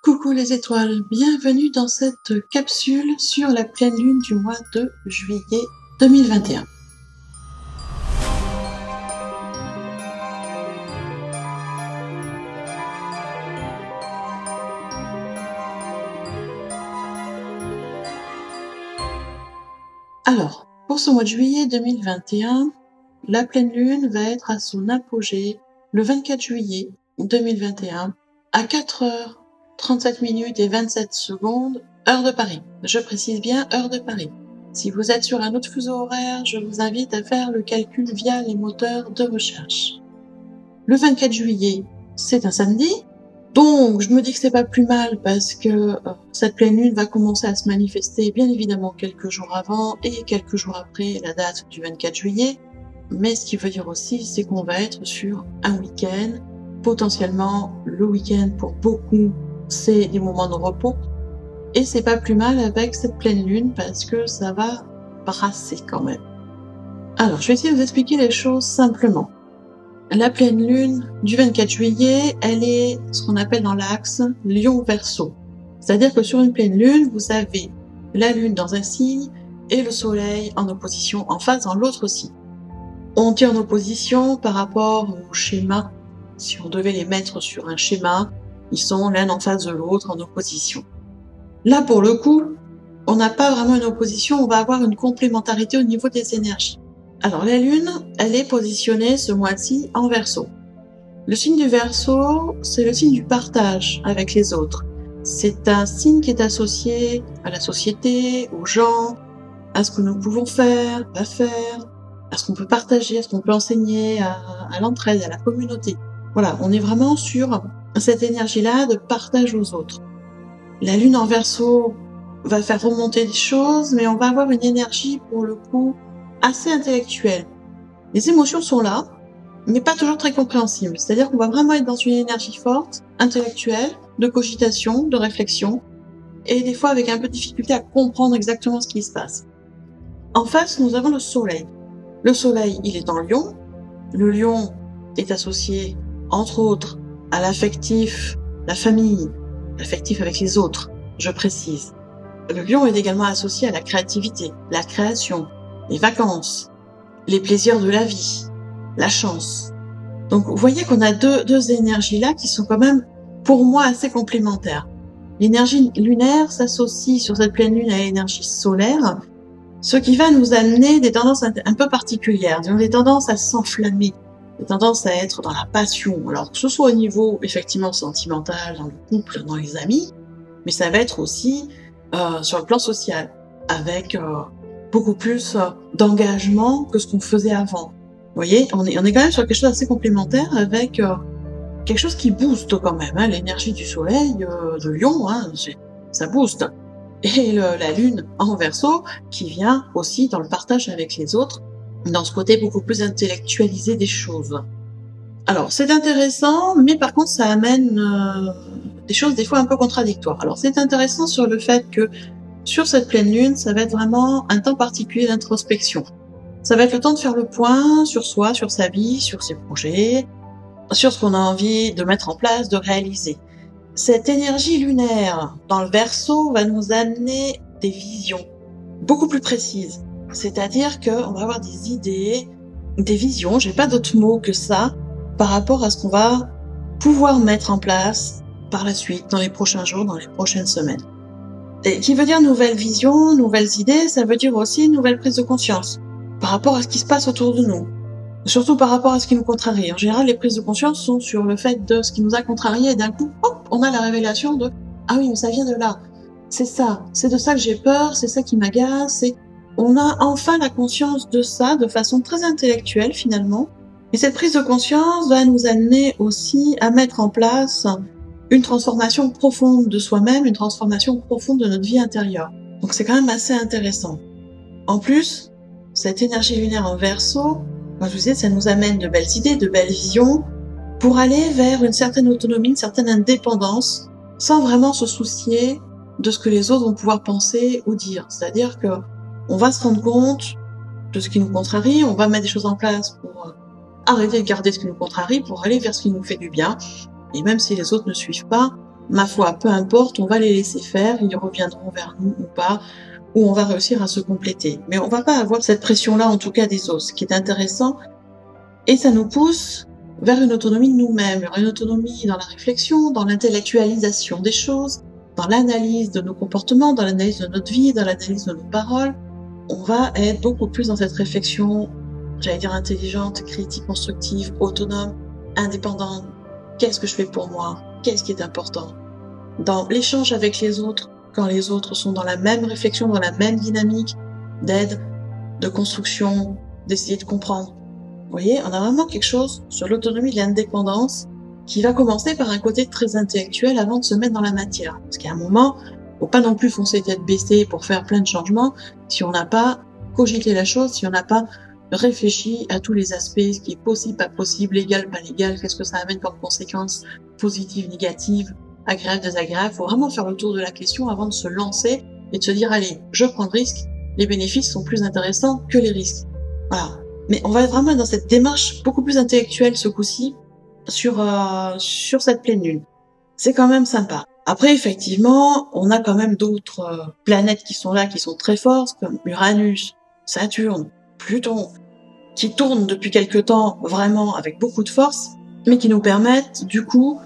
Coucou les étoiles, bienvenue dans cette capsule sur la pleine lune du mois de juillet 2021. Alors, pour ce mois de juillet 2021, la pleine lune va être à son apogée le 24 juillet 2021 à 4h37 et 27 secondes, heure de Paris. Je précise bien heure de Paris. Si vous êtes sur un autre fuseau horaire, je vous invite à faire le calcul via les moteurs de recherche. Le 24 juillet, c'est un samedi, donc je me dis que c'est pas plus mal parce que cette pleine lune va commencer à se manifester bien évidemment quelques jours avant et quelques jours après la date du 24 juillet. Mais ce qui veut dire aussi, c'est qu'on va être sur un week-end. Potentiellement, le week-end pour beaucoup, c'est des moments de repos. Et c'est pas plus mal avec cette pleine lune parce que ça va brasser quand même. Alors, je vais essayer de vous expliquer les choses simplement. La pleine lune du 24 juillet, elle est ce qu'on appelle dans l'axe Lion-Verseau. C'est-à-dire que sur une pleine lune, vous avez la lune dans un signe et le soleil en opposition en face dans l'autre signe. On tient en opposition par rapport au schéma. Si on devait les mettre sur un schéma, ils sont l'un en face de l'autre en opposition. Là, pour le coup, on n'a pas vraiment une opposition, on va avoir une complémentarité au niveau des énergies. Alors, la Lune, elle est positionnée ce mois-ci en Verseau. Le signe du Verseau, c'est le signe du partage avec les autres. C'est un signe qui est associé à la société, aux gens, à ce que nous pouvons faire, pas faire, à ce qu'on peut partager, à ce qu'on peut enseigner, à l'entraide, à la communauté. Voilà, on est vraiment sur cette énergie-là de partage aux autres. La Lune en Verseau va faire remonter des choses, mais on va avoir une énergie, pour le coup, assez intellectuelle. Les émotions sont là, mais pas toujours très compréhensibles. C'est-à-dire qu'on va vraiment être dans une énergie forte, intellectuelle, de cogitation, de réflexion, et des fois avec un peu de difficulté à comprendre exactement ce qui se passe. En face, nous avons le Soleil. Le Soleil, il est en Lion. Le Lion est associé, entre autres, à l'affectif, la famille, l'affectif avec les autres, je précise. Le Lion est également associé à la créativité, la création, les vacances, les plaisirs de la vie, la chance. Donc vous voyez qu'on a deux énergies là qui sont quand même, pour moi, assez complémentaires. L'énergie lunaire s'associe sur cette pleine lune à l'énergie solaire, ce qui va nous amener des tendances un peu particulières, des tendances à s'enflammer, des tendances à être dans la passion. Alors que ce soit au niveau effectivement sentimental, dans le couple, dans les amis, mais ça va être aussi sur le plan social, avec beaucoup plus d'engagement que ce qu'on faisait avant. Vous voyez, on est quand même sur quelque chose d'assez complémentaire avec quelque chose qui booste quand même. Hein, l'énergie du soleil, de Lion, hein, ça booste. Et la lune en Verseau qui vient aussi dans le partage avec les autres, dans ce côté beaucoup plus intellectualisé des choses. Alors, c'est intéressant, mais par contre, ça amène des choses des fois un peu contradictoires. Alors, c'est intéressant sur le fait que sur cette pleine lune, ça va être vraiment un temps particulier d'introspection. Ça va être le temps de faire le point sur soi, sur sa vie, sur ses projets, sur ce qu'on a envie de mettre en place, de réaliser. Cette énergie lunaire dans le Verseau va nous amener des visions beaucoup plus précises. C'est-à-dire qu'on va avoir des idées, des visions, j'ai pas d'autre mot que ça, par rapport à ce qu'on va pouvoir mettre en place par la suite, dans les prochains jours, dans les prochaines semaines. Et qui veut dire nouvelles visions, nouvelles idées, ça veut dire aussi nouvelle prise de conscience par rapport à ce qui se passe autour de nous. Surtout par rapport à ce qui nous contrarie. En général, les prises de conscience sont sur le fait de ce qui nous a contrarié et d'un coup, hop, on a la révélation de « Ah oui, mais ça vient de là. C'est ça. C'est de ça que j'ai peur, c'est ça qui m'agace. » On a enfin la conscience de ça de façon très intellectuelle finalement. Et cette prise de conscience va nous amener aussi à mettre en place une transformation profonde de soi-même, une transformation profonde de notre vie intérieure. Donc c'est quand même assez intéressant. En plus, cette énergie lunaire en Verseau, comme je vous disais, ça nous amène de belles idées, de belles visions, pour aller vers une certaine autonomie, une certaine indépendance, sans vraiment se soucier de ce que les autres vont pouvoir penser ou dire. C'est-à-dire que on va se rendre compte de ce qui nous contrarie, on va mettre des choses en place pour arrêter de garder ce qui nous contrarie, pour aller vers ce qui nous fait du bien. Et même si les autres ne suivent pas, ma foi, peu importe, on va les laisser faire, ils reviendront vers nous ou pas, ou on va réussir à se compléter. Mais on va pas avoir cette pression-là, en tout cas des autres, ce qui est intéressant. Et ça nous pousse vers une autonomie de nous-mêmes, une autonomie dans la réflexion, dans l'intellectualisation des choses, dans l'analyse de nos comportements, dans l'analyse de notre vie, dans l'analyse de nos paroles. On va être beaucoup plus dans cette réflexion, j'allais dire intelligente, critique, constructive, autonome, indépendante. Qu'est-ce que je fais pour moi? Qu'est-ce qui est important? Dans l'échange avec les autres, quand les autres sont dans la même réflexion, dans la même dynamique d'aide, de construction, d'essayer de comprendre. Vous voyez, on a vraiment quelque chose sur l'autonomie de l'indépendance qui va commencer par un côté très intellectuel avant de se mettre dans la matière. Parce qu'à un moment, faut pas non plus foncer tête baissée pour faire plein de changements si on n'a pas cogité la chose, si on n'a pas réfléchi à tous les aspects, ce qui est possible, pas possible, légal, pas légal, qu'est-ce que ça amène comme conséquences positives, négatives, agréables, désagréables. Faut vraiment faire le tour de la question avant de se lancer et de se dire, allez, je prends le risque, les bénéfices sont plus intéressants que les risques. Voilà. Mais on va être vraiment dans cette démarche beaucoup plus intellectuelle ce coup-ci sur cette pleine lune. C'est quand même sympa. Après, effectivement, on a quand même d'autres planètes qui sont là, qui sont très fortes, comme Uranus, Saturne, Pluton, qui tournent depuis quelque temps vraiment avec beaucoup de force, mais qui nous permettent, du coup,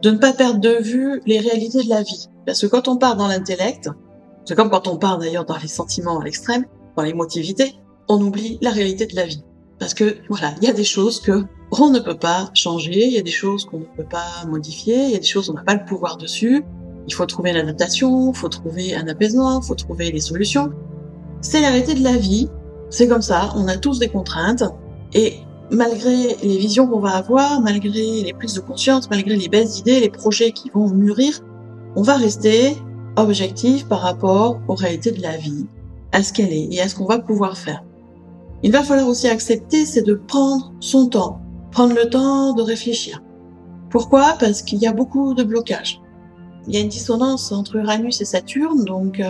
de ne pas perdre de vue les réalités de la vie. Parce que quand on part dans l'intellect, c'est comme quand on part d'ailleurs dans les sentiments à l'extrême, dans l'émotivité, on oublie la réalité de la vie. Parce que, voilà, il y a des choses que on ne peut pas changer, il y a des choses qu'on ne peut pas modifier, il y a des choses qu'on n'a pas le pouvoir dessus. Il faut trouver une adaptation, il faut trouver un apaisement, il faut trouver des solutions. C'est la réalité de la vie, c'est comme ça, on a tous des contraintes, et malgré les visions qu'on va avoir, malgré les prises de conscience, malgré les belles idées, les projets qui vont mûrir, on va rester objectif par rapport aux réalités de la vie, à ce qu'elle est et à ce qu'on va pouvoir faire. Il va falloir aussi accepter, c'est de prendre son temps, prendre le temps de réfléchir. Pourquoi? Parce qu'il y a beaucoup de blocages. Il y a une dissonance entre Uranus et Saturne, donc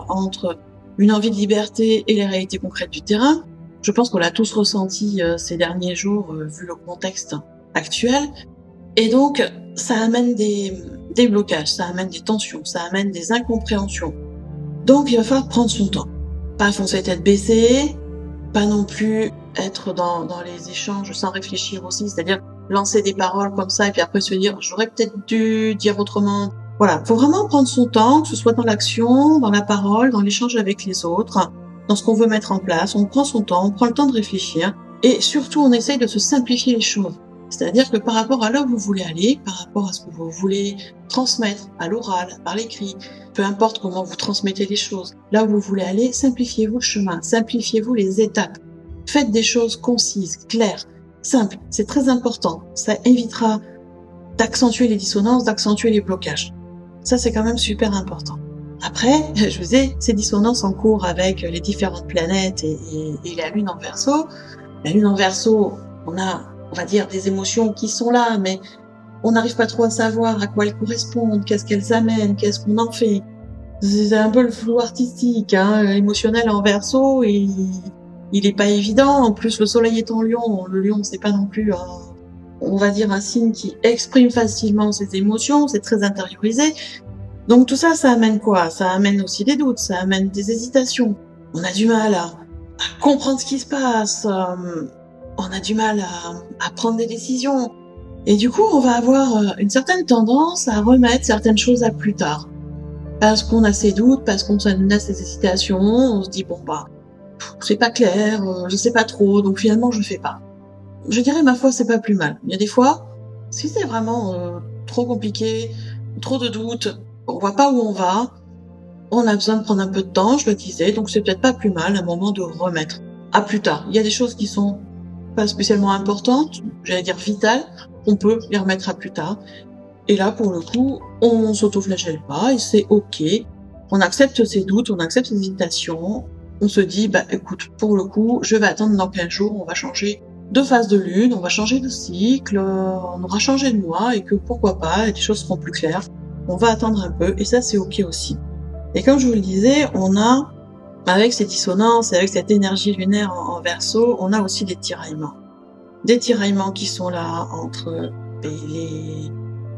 entre une envie de liberté et les réalités concrètes du terrain. Je pense qu'on l'a tous ressenti ces derniers jours, vu le contexte actuel. Et donc, ça amène des blocages, ça amène des tensions, ça amène des incompréhensions. Donc, il va falloir prendre son temps. Pas foncer tête baissée, pas non plus être dans les échanges sans réfléchir aussi, c'est-à-dire lancer des paroles comme ça et puis après se dire j'aurais peut-être dû dire autrement. Voilà, faut vraiment prendre son temps, que ce soit dans l'action, dans la parole, dans l'échange avec les autres, dans ce qu'on veut mettre en place. On prend son temps, on prend le temps de réfléchir et surtout on essaye de se simplifier les choses. C'est-à-dire que par rapport à là où vous voulez aller, par rapport à ce que vous voulez transmettre à l'oral, par l'écrit, peu importe comment vous transmettez les choses, là où vous voulez aller, simplifiez-vous le chemin, simplifiez-vous les étapes. Faites des choses concises, claires, simples. C'est très important. Ça évitera d'accentuer les dissonances, d'accentuer les blocages. Ça, c'est quand même super important. Après, je vous ai ces dissonances en cours avec les différentes planètes et la Lune en Verseau. La Lune en Verseau, on va dire, des émotions qui sont là, mais on n'arrive pas trop à savoir à quoi elles correspondent, qu'est-ce qu'elles amènent, qu'est-ce qu'on en fait. C'est un peu le flou artistique, hein, émotionnel en Verseau, et il est pas évident. En plus, le soleil est en Lion. Le Lion, c'est pas non plus on va dire un signe qui exprime facilement ses émotions, c'est très intériorisé. Donc tout ça, ça amène quoi? Ça amène aussi des doutes, ça amène des hésitations. On a du mal à comprendre ce qui se passe, on a du mal à prendre des décisions. Et du coup, on va avoir une certaine tendance à remettre certaines choses à plus tard. Parce qu'on a ses doutes, parce qu'on a ses hésitations, on se dit bon bah, c'est pas clair, je sais pas trop, donc finalement je fais pas. Je dirais ma foi, c'est pas plus mal. Il y a des fois, si c'est vraiment trop compliqué, trop de doutes, on voit pas où on va, on a besoin de prendre un peu de temps, je le disais, donc c'est peut-être pas plus mal un moment de remettre à plus tard. Il y a des choses qui sont pas spécialement importantes, j'allais dire vitales, on peut les remettre à plus tard. Et là, pour le coup, on s'auto-flagelle pas et c'est ok. On accepte ses doutes, on accepte ses hésitations. On se dit, bah écoute, pour le coup, je vais attendre dans 15 jours, on va changer de phase de lune, on va changer de cycle, on aura changé de mois et que pourquoi pas, et les choses seront plus claires. On va attendre un peu et ça c'est ok aussi. Et comme je vous le disais, on a, avec ces dissonances et avec cette énergie lunaire en Verseau, on a aussi des tiraillements. Des tiraillements qui sont là entre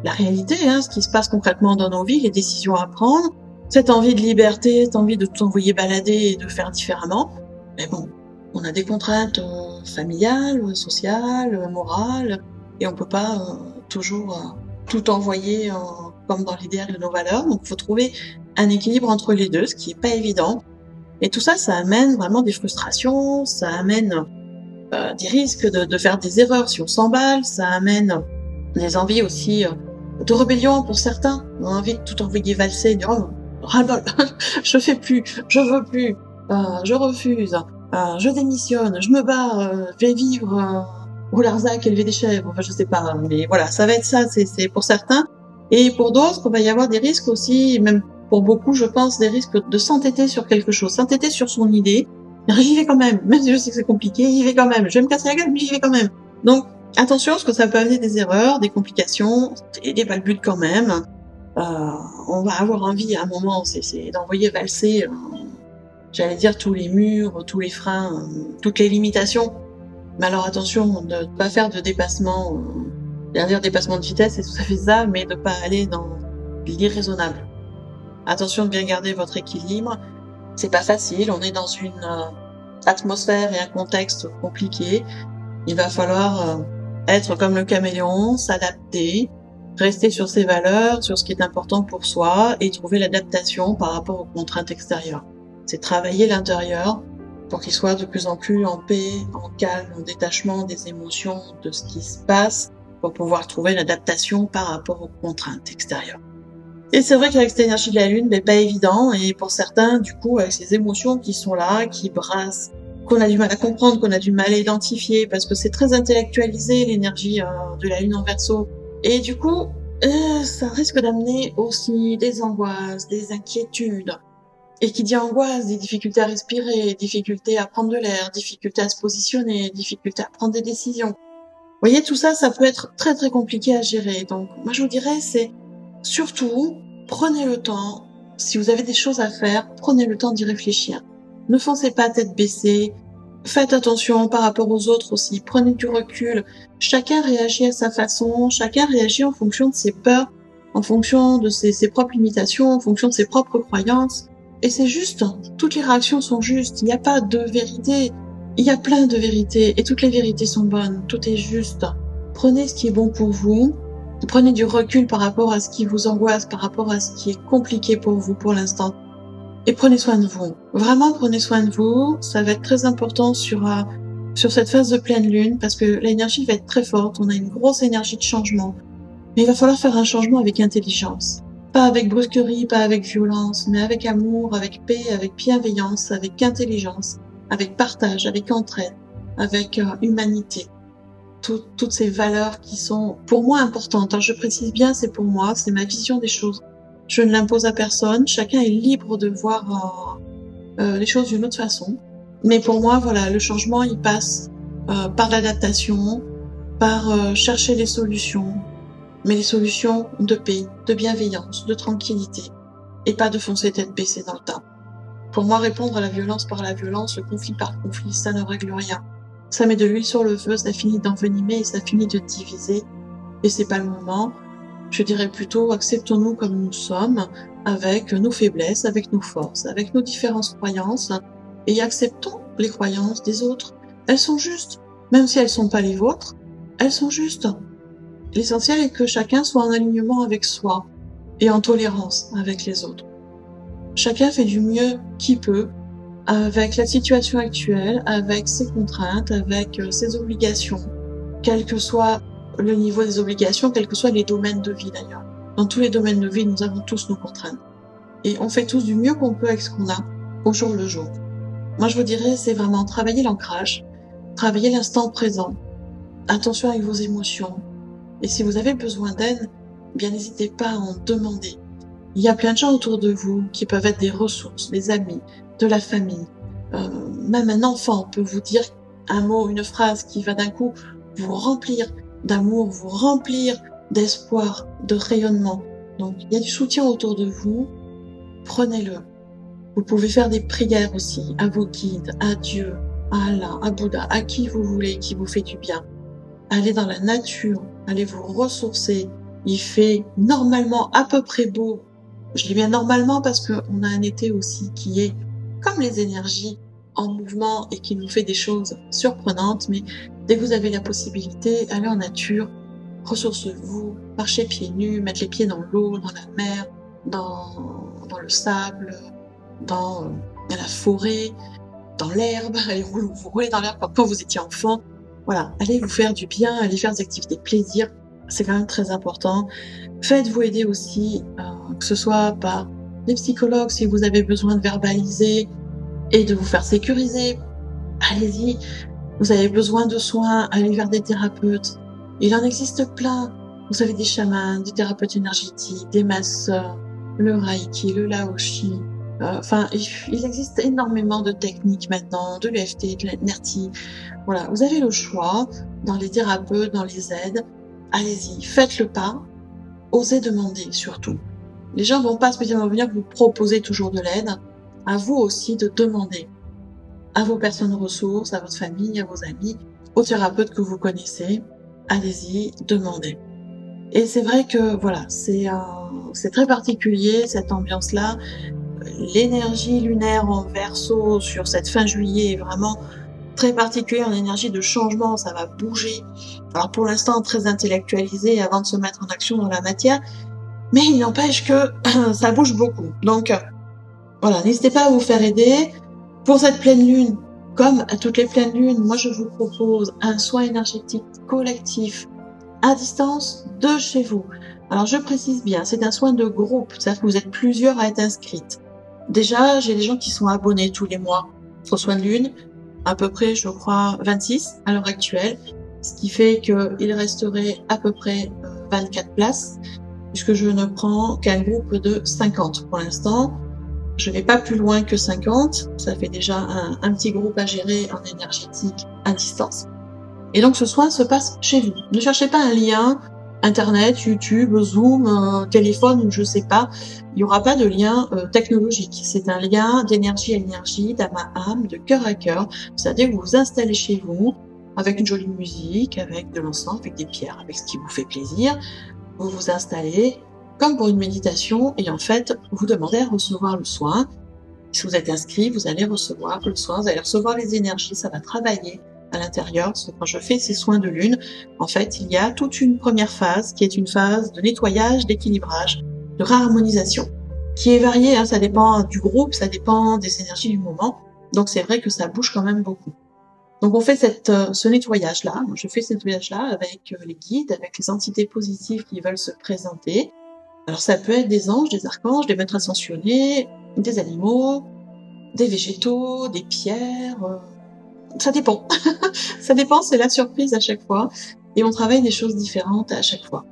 la réalité, hein, ce qui se passe concrètement dans nos vies, les décisions à prendre, cette envie de liberté, cette envie de tout envoyer balader et de faire différemment. Mais bon, on a des contraintes familiales, sociales, morales, et on peut pas toujours tout envoyer comme dans l'idéal de nos valeurs. Donc il faut trouver un équilibre entre les deux, ce qui est pas évident. Et tout ça, ça amène vraiment des frustrations, ça amène des risques de faire des erreurs si on s'emballe, ça amène des envies aussi de rébellion pour certains. On a envie de tout envoyer valser, dire oh, ras-le-bol, je fais plus, je veux plus, je refuse, je démissionne, je me barre, je vais vivre au Larzac élever des chèvres, enfin je sais pas, mais voilà, ça va être ça, c'est pour certains. Et pour d'autres, il va y avoir des risques aussi, même pour beaucoup, je pense, des risques de s'entêter sur quelque chose, s'entêter sur son idée. J'y vais quand même si je sais que c'est compliqué, j'y vais quand même. Je vais me casser la gueule, mais j'y vais quand même. Donc, attention, parce que ça peut amener des erreurs, des complications, et n'est pas le but quand même. On va avoir envie à un moment, c'est d'envoyer valser, j'allais dire, tous les murs, tous les freins, toutes les limitations. Mais alors attention, de ne pas faire de dépassement, dire dépassement de vitesse, c'est tout à fait ça, mais de pas aller dans l'irraisonnable. Attention de bien garder votre équilibre. C'est pas facile, on est dans une atmosphère et un contexte compliqué. Il va falloir être comme le caméléon, s'adapter, rester sur ses valeurs, sur ce qui est important pour soi et trouver l'adaptation par rapport aux contraintes extérieures. C'est travailler l'intérieur pour qu'il soit de plus en plus en paix, en calme, en détachement des émotions, de ce qui se passe, pour pouvoir trouver l'adaptation par rapport aux contraintes extérieures. Et c'est vrai qu'avec cette énergie de la Lune, pas évident, et pour certains, du coup, avec ces émotions qui sont là, qui brassent, qu'on a du mal à comprendre, qu'on a du mal à identifier, parce que c'est très intellectualisé, l'énergie de la Lune en Verseau. Et du coup, ça risque d'amener aussi des angoisses, des inquiétudes. Et qui dit angoisse, des difficultés à respirer, difficultés à prendre de l'air, difficultés à se positionner, difficultés à prendre des décisions. Vous voyez, tout ça, ça peut être très très compliqué à gérer. Donc, moi je vous dirais, c'est surtout, prenez le temps. Si vous avez des choses à faire, prenez le temps d'y réfléchir. Ne foncez pas tête baissée. Faites attention par rapport aux autres aussi. Prenez du recul. Chacun réagit à sa façon. Chacun réagit en fonction de ses peurs, en fonction de ses propres limitations, en fonction de ses propres croyances. Et c'est juste. Toutes les réactions sont justes. Il n'y a pas de vérité. Il y a plein de vérités. Et toutes les vérités sont bonnes. Tout est juste. Prenez ce qui est bon pour vous. Prenez du recul par rapport à ce qui vous angoisse, par rapport à ce qui est compliqué pour vous pour l'instant. Et prenez soin de vous. Vraiment, prenez soin de vous. Ça va être très important sur cette phase de pleine lune parce que l'énergie va être très forte. On a une grosse énergie de changement. Mais il va falloir faire un changement avec intelligence. Pas avec brusquerie, pas avec violence, mais avec amour, avec paix, avec bienveillance, avec intelligence, avec partage, avec entraide, avec humanité. Toutes ces valeurs qui sont pour moi importantes. Alors je précise bien, c'est pour moi, c'est ma vision des choses. Je ne l'impose à personne, chacun est libre de voir les choses d'une autre façon. Mais pour moi, voilà, le changement, il passe par l'adaptation, par chercher des solutions, mais des solutions de paix, de bienveillance, de tranquillité, et pas de foncer tête baissée dans le tas. Pour moi, répondre à la violence par la violence, le conflit par le conflit, ça ne règle rien. Ça met de l'huile sur le feu, ça finit d'envenimer et ça finit de diviser. Et c'est pas le moment. Je dirais plutôt, acceptons-nous comme nous sommes, avec nos faiblesses, avec nos forces, avec nos différentes croyances, et acceptons les croyances des autres. Elles sont justes. Même si elles sont pas les vôtres, elles sont justes. L'essentiel est que chacun soit en alignement avec soi et en tolérance avec les autres. Chacun fait du mieux qu'il peut, avec la situation actuelle, avec ses contraintes, avec ses obligations, quel que soit le niveau des obligations, quels que soient les domaines de vie d'ailleurs. Dans tous les domaines de vie, nous avons tous nos contraintes. Et on fait tous du mieux qu'on peut avec ce qu'on a, au jour le jour. Moi je vous dirais, c'est vraiment travailler l'ancrage, travailler l'instant présent, attention avec vos émotions. Et si vous avez besoin d'aide, bien n'hésitez pas à en demander. Il y a plein de gens autour de vous qui peuvent être des ressources, des amis, de la famille. Même un enfant peut vous dire un mot, une phrase qui va d'un coup vous remplir d'amour, vous remplir d'espoir, de rayonnement. Donc il y a du soutien autour de vous, prenez-le. Vous pouvez faire des prières aussi à vos guides, à Dieu, à Allah, à Bouddha, à qui vous voulez, qui vous fait du bien. Allez dans la nature, allez vous ressourcer, Il fait normalement à peu près beau. Je dis bien normalement parce qu'on a un été aussi qui est comme les énergies en mouvement et qui nous fait des choses surprenantes. Mais dès que vous avez la possibilité, allez en nature, ressourcez-vous, marchez pieds nus, mettre les pieds dans l'eau, dans la mer, dans le sable, dans la forêt, dans l'herbe, allez vous rouler dans l'herbe comme quand vous étiez enfant. Voilà, allez vous faire du bien, allez faire des activités de plaisir, c'est quand même très important. Faites-vous aider aussi, que ce soit par des psychologues si vous avez besoin de verbaliser et de vous faire sécuriser. Allez-y, vous avez besoin de soins, allez vers des thérapeutes. Il en existe plein. Vous avez des chamans, des thérapeutes énergétiques, des masseurs, le reiki, le laoshi. Enfin, il existe énormément de techniques maintenant, de l'EFT, de l'ENERTI. Voilà, vous avez le choix dans les thérapeutes, dans les aides. Allez-y, faites le pas. Osez demander surtout. Les gens vont pas spécialement venir vous proposer toujours de l'aide. À vous aussi de demander à vos personnes ressources, à votre famille, à vos amis, aux thérapeutes que vous connaissez. Allez-y, demandez. Et c'est vrai que voilà, c'est très particulier cette ambiance-là. L'énergie lunaire en Verseau sur cette fin juillet est vraiment très particulière, en énergie de changement, ça va bouger. Alors pour l'instant très intellectualisé avant de se mettre en action dans la matière, mais il n'empêche que ça bouge beaucoup. Donc voilà, n'hésitez pas à vous faire aider. Pour cette pleine lune, comme à toutes les pleines lunes, moi je vous propose un soin énergétique collectif à distance de chez vous. Alors je précise bien, c'est un soin de groupe, c'est-à-dire que vous êtes plusieurs à être inscrites. Déjà, j'ai des gens qui sont abonnés tous les mois au soin de lune, à peu près, je crois, 26 à l'heure actuelle, ce qui fait qu'il resterait à peu près 24 places, puisque je ne prends qu'un groupe de 50 pour l'instant. Je vais pas plus loin que 50, ça fait déjà un petit groupe à gérer en énergétique à distance. Et donc ce soin se passe chez vous. Ne cherchez pas un lien Internet, YouTube, Zoom, téléphone ou je sais pas. Il n'y aura pas de lien technologique. C'est un lien d'énergie à énergie, d'âme à âme, de cœur à cœur. C'est-à-dire que vous vous installez chez vous avec une jolie musique, avec de l'encens, avec des pierres, avec ce qui vous fait plaisir. Vous vous installez comme pour une méditation et en fait, vous demandez à recevoir le soin. Si vous êtes inscrit, vous allez recevoir le soin, vous allez recevoir les énergies, ça va travailler à l'intérieur, parce que quand je fais ces soins de lune, en fait, il y a toute une première phase qui est une phase de nettoyage, d'équilibrage, de réharmonisation, qui est variée, hein, ça dépend du groupe, ça dépend des énergies du moment, donc c'est vrai que ça bouge quand même beaucoup. Donc on fait ce nettoyage-là, je fais ce nettoyage-là avec les guides, avec les entités positives qui veulent se présenter. Alors ça peut être des anges, des archanges, des maîtres ascensionnés, des animaux, des végétaux, des pierres, ça dépend. Ça dépend, c'est la surprise à chaque fois. Et on travaille des choses différentes à chaque fois.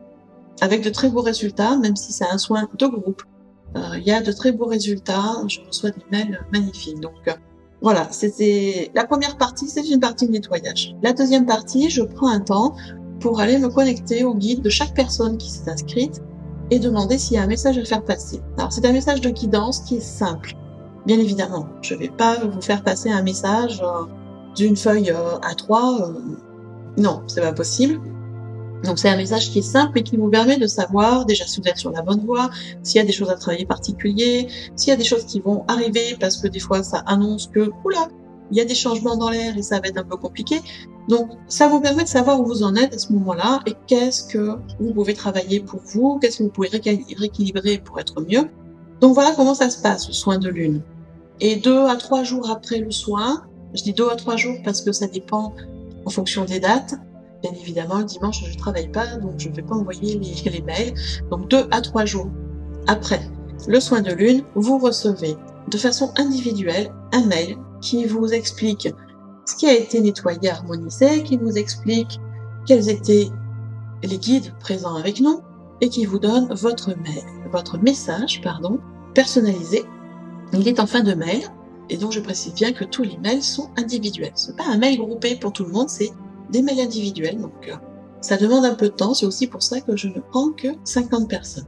Avec de très beaux résultats, même si c'est un soin de groupe. Il y a de très beaux résultats, je reçois des mails magnifiques. Donc voilà, c'est la première partie, c'est une partie de nettoyage. La deuxième partie, je prends un temps pour aller me connecter au guide de chaque personne qui s'est inscrite et demander s'il y a un message à faire passer. Alors c'est un message de guidance qui est simple. Bien évidemment, je vais pas vous faire passer un message d'une feuille A3, non, c'est pas possible. Donc c'est un message qui est simple et qui vous permet de savoir déjà si vous êtes sur la bonne voie, s'il y a des choses à travailler particulier, s'il y a des choses qui vont arriver parce que des fois ça annonce que, oula, il y a des changements dans l'air et ça va être un peu compliqué. Donc ça vous permet de savoir où vous en êtes à ce moment-là et qu'est-ce que vous pouvez travailler pour vous, qu'est-ce que vous pouvez rééquilibrer pour être mieux. Donc voilà comment ça se passe, le soin de lune. Et 2 à 3 jours après le soin, je dis 2 à 3 jours parce que ça dépend en fonction des dates. Bien évidemment, le dimanche, je ne travaille pas, donc je ne vais pas envoyer les mails. Donc 2 à 3 jours après le soin de lune, vous recevez de façon individuelle un mail qui vous explique ce qui a été nettoyé, harmonisé, qui vous explique quels étaient les guides présents avec nous et qui vous donne votre message personnalisé. Il est en fin de mail. Et donc, je précise bien que tous les mails sont individuels. Ce n'est pas un mail groupé pour tout le monde, c'est des mails individuels. Donc, ça demande un peu de temps. C'est aussi pour ça que je ne prends que 50 personnes.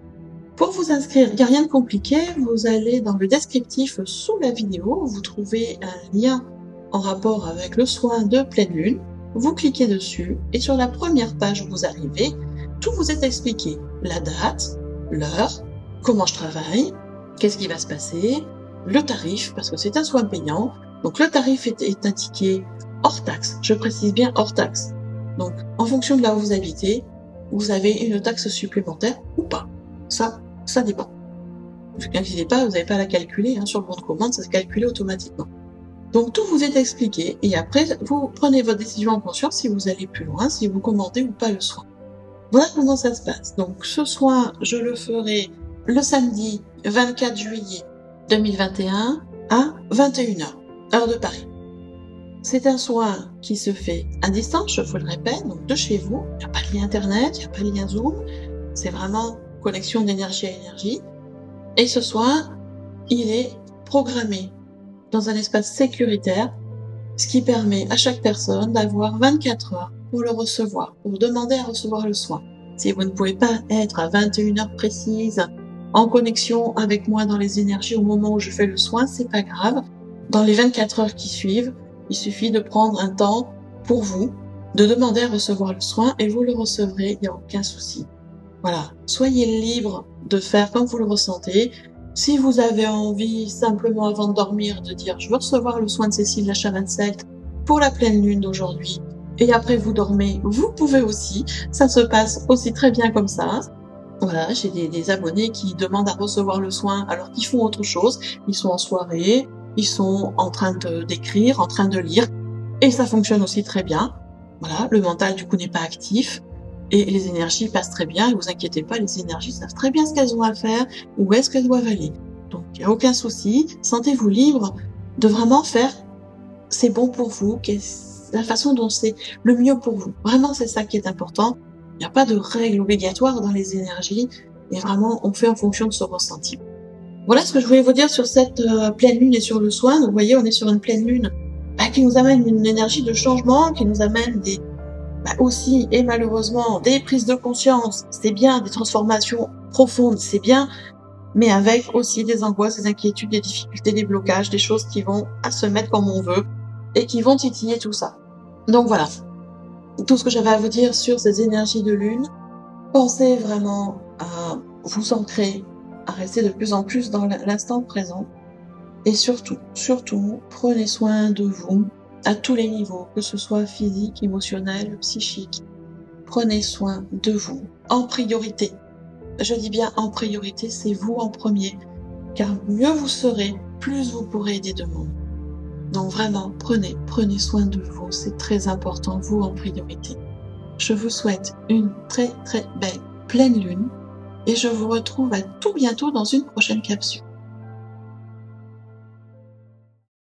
Pour vous inscrire, il n'y a rien de compliqué. Vous allez dans le descriptif sous la vidéo. Vous trouvez un lien en rapport avec le soin de pleine lune. Vous cliquez dessus et sur la première page où vous arrivez, tout vous est expliqué. la date, l'heure, comment je travaille, qu'est-ce qui va se passer, le tarif, parce que c'est un soin payant. Donc le tarif est indiqué hors taxe, je précise bien hors taxe. Donc en fonction de là où vous habitez, vous avez une taxe supplémentaire ou pas. Ça dépend. Ne vous inquiétez pas, vous n'avez pas à la calculer, sur le bon de commande, ça se calcule automatiquement. Donc tout vous est expliqué et après vous prenez votre décision en conscience si vous allez plus loin, si vous commandez ou pas le soin. Voilà comment ça se passe. Donc ce soin, je le ferai le samedi 24 juillet 2021 à 21h, heure de Paris. C'est un soin qui se fait à distance, je vous le répète, donc de chez vous. Il n'y a pas de lien internet, il n'y a pas de lien Zoom. C'est vraiment connexion d'énergie à énergie. Et ce soin, il est programmé dans un espace sécuritaire, ce qui permet à chaque personne d'avoir 24 heures pour le recevoir, pour demander à recevoir le soin. Si vous ne pouvez pas être à 21 heures précises en connexion avec moi dans les énergies au moment où je fais le soin, c'est pas grave. Dans les 24 heures qui suivent, il suffit de prendre un temps pour vous, de demander à recevoir le soin et vous le recevrez, il n'y a aucun souci. Voilà, soyez libre de faire comme vous le ressentez. Si vous avez envie simplement avant de dormir de dire je veux recevoir le soin de Cécile la chamane celte pour la pleine lune d'aujourd'hui et après vous dormez, vous pouvez aussi, ça se passe aussi très bien comme ça. Voilà, j'ai des abonnés qui demandent à recevoir le soin alors qu'ils font autre chose, ils sont en soirée, ils sont en train d'écrire, en train de lire et ça fonctionne aussi très bien. Voilà, le mental du coup n'est pas actif. Et les énergies passent très bien, et vous inquiétez pas, les énergies savent très bien ce qu'elles ont à faire, où est-ce qu'elles doivent aller. Donc, il n'y a aucun souci, sentez-vous libre de vraiment faire c'est bon pour vous, la façon dont c'est le mieux pour vous. Vraiment, c'est ça qui est important. Il n'y a pas de règle obligatoire dans les énergies, et vraiment, on fait en fonction de ce ressenti. Voilà ce que je voulais vous dire sur cette pleine lune et sur le soin. Donc, vous voyez, on est sur une pleine lune qui nous amène une énergie de changement, qui nous amène aussi et malheureusement des prises de conscience, c'est bien, des transformations profondes, c'est bien, mais avec aussi des angoisses, des inquiétudes, des difficultés, des blocages, des choses qui vont à se mettre comme on veut et qui vont titiller tout ça. Donc voilà, tout ce que j'avais à vous dire sur ces énergies de lune. Pensez vraiment à vous ancrer, à rester de plus en plus dans l'instant présent et surtout, prenez soin de vous à tous les niveaux, que ce soit physique, émotionnel, psychique. Prenez soin de vous en priorité. Je dis bien en priorité, c'est vous en premier, car mieux vous serez, plus vous pourrez aider de monde. Donc vraiment, prenez soin de vous, c'est très important, vous en priorité. Je vous souhaite une très belle pleine lune et je vous retrouve à tout bientôt dans une prochaine capsule.